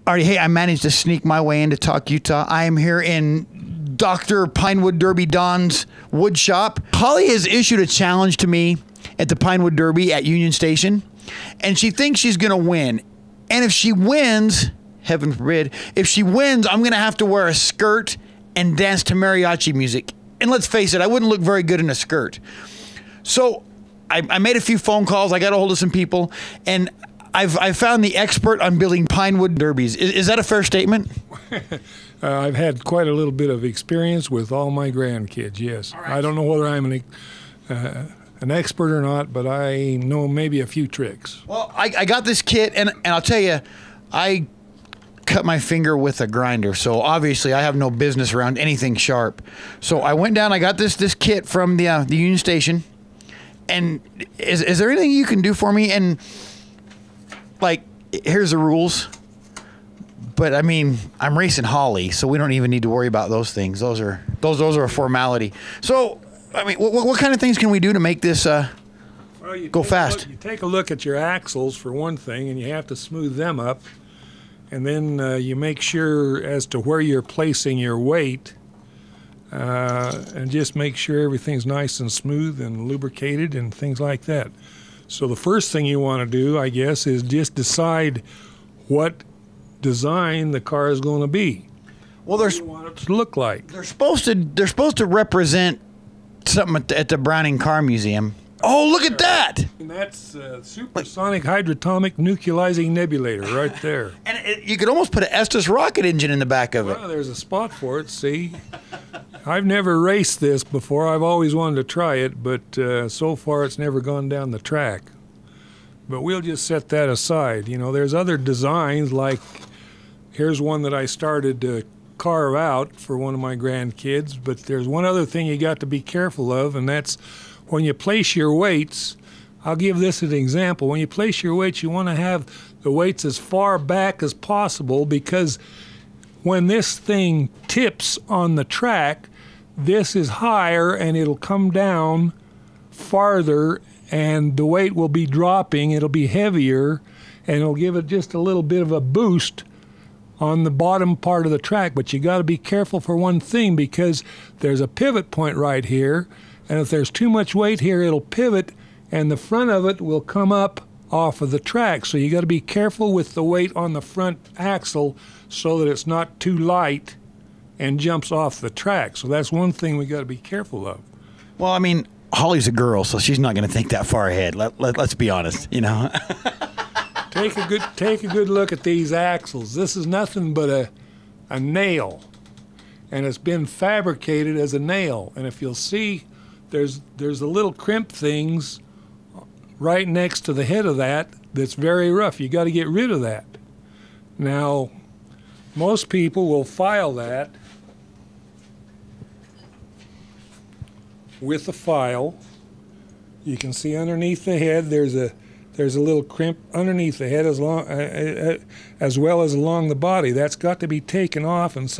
All right, hey, I managed to sneak my way into Talk Utah. I am here in Dr. Pinewood Derby Don's wood shop. Holly has issued a challenge to me at the Pinewood Derby at Union Station, and she thinks she's going to win. And if she wins, heaven forbid, if she wins, I'm going to have to wear a skirt and dance to mariachi music. And let's face it, I wouldn't look very good in a skirt. So I made a few phone calls. I got a hold of some people, and I've found the expert on building Pinewood derbies. Is that a fair statement? I've had quite a little bit of experience with all my grandkids, yes. Right. I don't know whether I'm an expert or not, but I know maybe a few tricks. Well, I got this kit, and I'll tell you, I cut my finger with a grinder, so obviously I have no business around anything sharp. So I went down, I got this kit from the Union Station, and is there anything you can do for me? And like, here's the rules. But I mean, I'm racing Holly, so we don't even need to worry about those things. Those are a formality. So, I mean, what kind of things can we do to make this go fast? You take a look at your axles for one thing, and you have to smooth them up. And then you make sure as to where you're placing your weight, and just make sure everything's nice and smooth and lubricated and things like that. So the first thing you want to do, I guess, is just decide what design the car is going to be. Well, what do you want it to look like? They're supposed to represent something at the Browning Car Museum. Oh, look at that! And that's supersonic hydroatomic nucleizing nebulator right there. And you could almost put an Estes rocket engine in the back of it. Well, there's a spot for it, see? I've never raced this before. I've always wanted to try it, but so far it's never gone down the track. But we'll just set that aside. You know, there's other designs, like here's one that I started to carve out for one of my grandkids, but there's one other thing you got to be careful of, and that's when you place your weights. I'll give this as an example. When you place your weights, you want to have the weights as far back as possible, because when this thing tips on the track, this is higher and it'll come down farther, and the weight will be dropping. It'll be heavier, and it'll give it just a little bit of a boost on the bottom part of the track. But you got to be careful for one thing, because there's a pivot point right here, and if there's too much weight here, it'll pivot and the front of it will come up off of the track. So you got to be careful with the weight on the front axle so that it's not too light and jumps off the track. So that's one thing we got to be careful of. Well, I mean, Holly's a girl, so she's not going to think that far ahead. Let's be honest, you know. Take a good look at these axles. This is nothing but a nail, and it's been fabricated as a nail. And if you'll see, there's the little crimp things right next to the head of that's very rough. You got to get rid of that. Now, most people will file that with a file. You can see underneath the head there's a little crimp underneath the head, as well as along the body. That's got to be taken off, and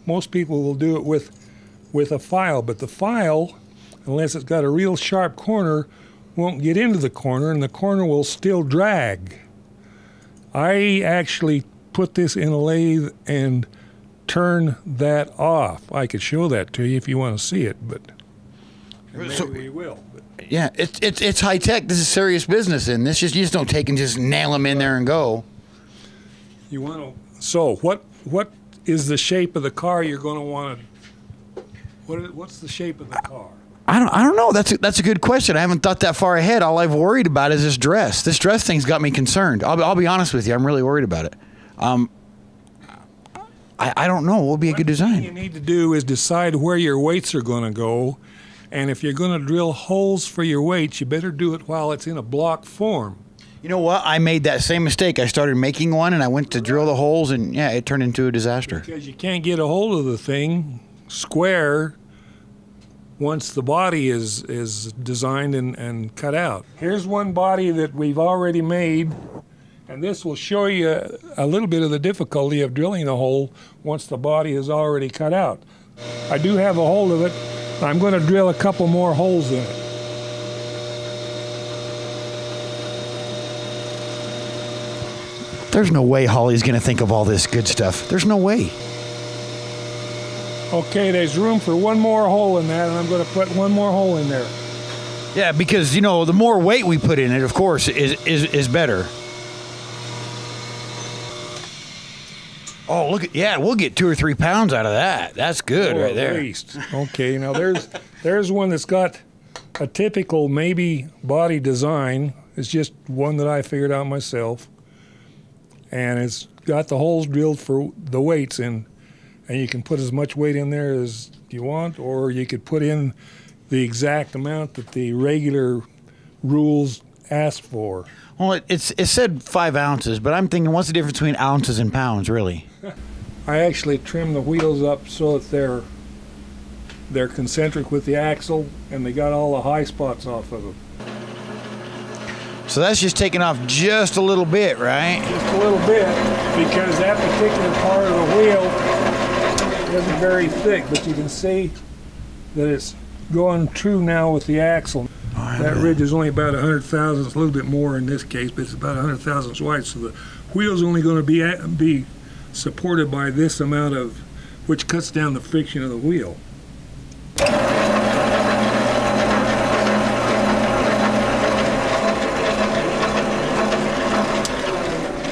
most people will do it with a file. But the file, unless it's got a real sharp corner, won't get into the corner, and the corner will still drag. I actually put this in a lathe and turn that off. I could show that to you if you want to see it, but maybe we will. Yeah, it's high tech. This is serious business, and you just don't take and just nail them in there and go. You want to. So what is the shape of the car you're going to want to? What's the shape of the car? I don't know. That's a good question. I haven't thought that far ahead. All I've worried about is this dress. This dress thing's got me concerned. I'll be honest with you. I'm really worried about it. I don't know. What would be a good design? What you need to do is decide where your weights are going to go. And if you're going to drill holes for your weights, you better do it while it's in a block form. You know what? I made that same mistake. I started making one, and I went to drill the holes, and yeah, it turned into a disaster. Because you can't get a hold of the thing square once the body is designed and cut out. Here's one body that we've already made, and this will show you a little bit of the difficulty of drilling a hole once the body is already cut out. I do have a hold of it. I'm going to drill a couple more holes in it. There's no way Holly's going to think of all this good stuff. There's no way. Okay, there's room for one more hole in that, and I'm going to put one more hole in there. Yeah, because, you know, the more weight we put in it, of course, is better. Oh, look at, yeah, we'll get 2 or 3 pounds out of that. That's good right there. At least. Okay, now there's one that's got a typical maybe body design. It's just one that I figured out myself. And it's got the holes drilled for the weights in. And you can put as much weight in there as you want, or you could put in the exact amount that the regular rules ask for. Well, it said 5 ounces, but I'm thinking, what's the difference between ounces and pounds, really? I actually trim the wheels up so that they're concentric with the axle, and they got all the high spots off of them. So that's just taking off just a little bit, right? Just a little bit, because that particular part of the wheel isn't very thick, but you can see that it's going true now with the axle. That ridge is only about 100 thousandths, a little bit more in this case, but it's about 100 thousandths wide. So the wheel's only going to be supported by this amount of, which cuts down the friction of the wheel.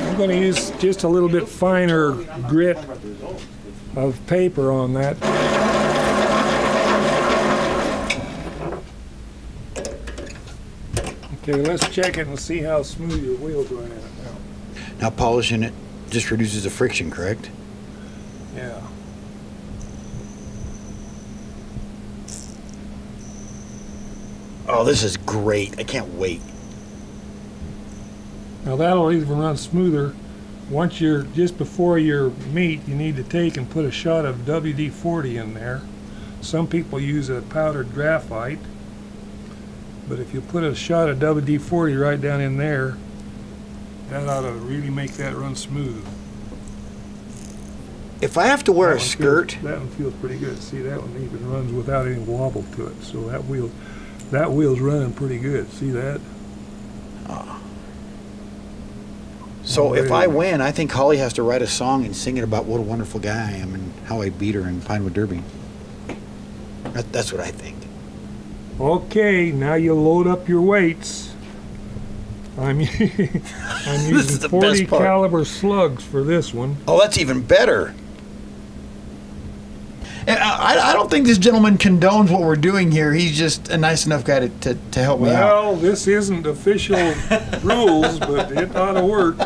I'm going to use just a little bit finer grit of paper on that. Okay, let's check it and see how smooth your wheel's running it now. Now polishing it just reduces the friction, correct? Yeah. Oh, this is great. I can't wait. Now that'll even run smoother. Once you're, just before your meet, you need to take and put a shot of WD-40 in there. Some people use a powdered graphite. But if you put a shot of WD-40 right down in there, that ought to really make that run smooth. If I have to wear a skirt... That one feels pretty good. See, that one even runs without any wobble to it. So that wheel's running pretty good. See that? So if I win, I think Holly has to write a song and sing it about what a wonderful guy I am and how I beat her in Pinewood Derby. That's what I think. Okay, now you load up your weights. I'm using 40 caliber slugs for this one. Oh, that's even better. And I don't think this gentleman condones what we're doing here. He's just a nice enough guy to help me out. Well, this isn't official rules, but it ought to work.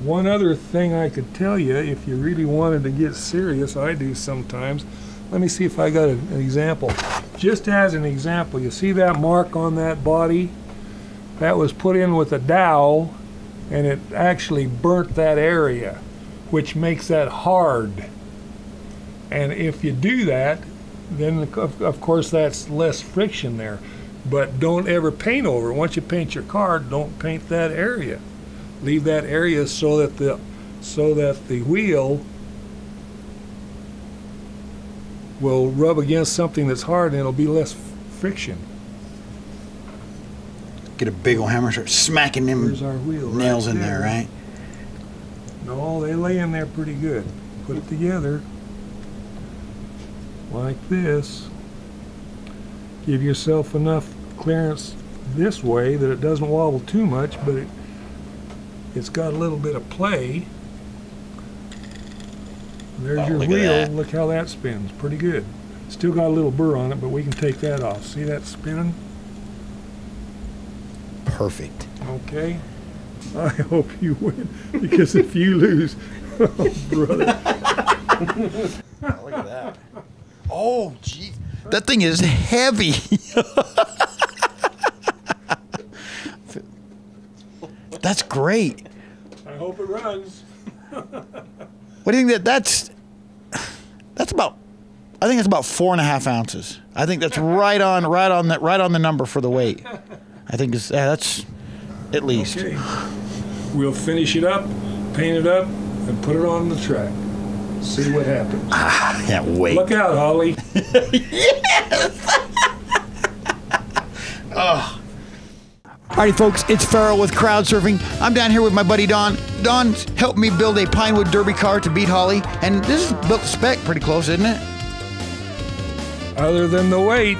One other thing I could tell you, if you really wanted to get serious, I do sometimes. Let me see if I got an example. Just as an example, you see that mark on that body? That was put in with a dowel, and it actually burnt that area, which makes that hard. And if you do that, then of course that's less friction there. But don't ever paint over it. Once you paint your car, don't paint that area. Leave that area so that the wheel will rub against something that's hard, and it'll be less friction. Get a big old hammer, start smacking them nails in there, right? No, they lay in there pretty good. Put it together like this. Give yourself enough clearance this way that it doesn't wobble too much, but it's got a little bit of play. There's your wheel. Look how that spins. Pretty good. Still got a little burr on it, but we can take that off. See that spinning? Perfect. Okay. I hope you win, because if you lose, oh, brother. Look at that. Oh, gee. That thing is heavy. That's great. I hope it runs. What do you think that's about? I think it's about 4.5 ounces. I think that's right on the number for the weight. I think that's at least. Okay. We'll finish it up, paint it up, and put it on the track. See what happens. I can't wait. Look out, Holly. Yes. Oh. Alrighty, folks, it's Farrell with Crowd Surfing. I'm down here with my buddy Don. Don helped me build a Pinewood Derby car to beat Holly, and this is built to spec pretty close, isn't it? Other than the weight.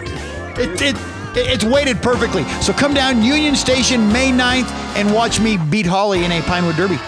It's weighted perfectly. So come down Union Station May 9th and watch me beat Holly in a Pinewood Derby.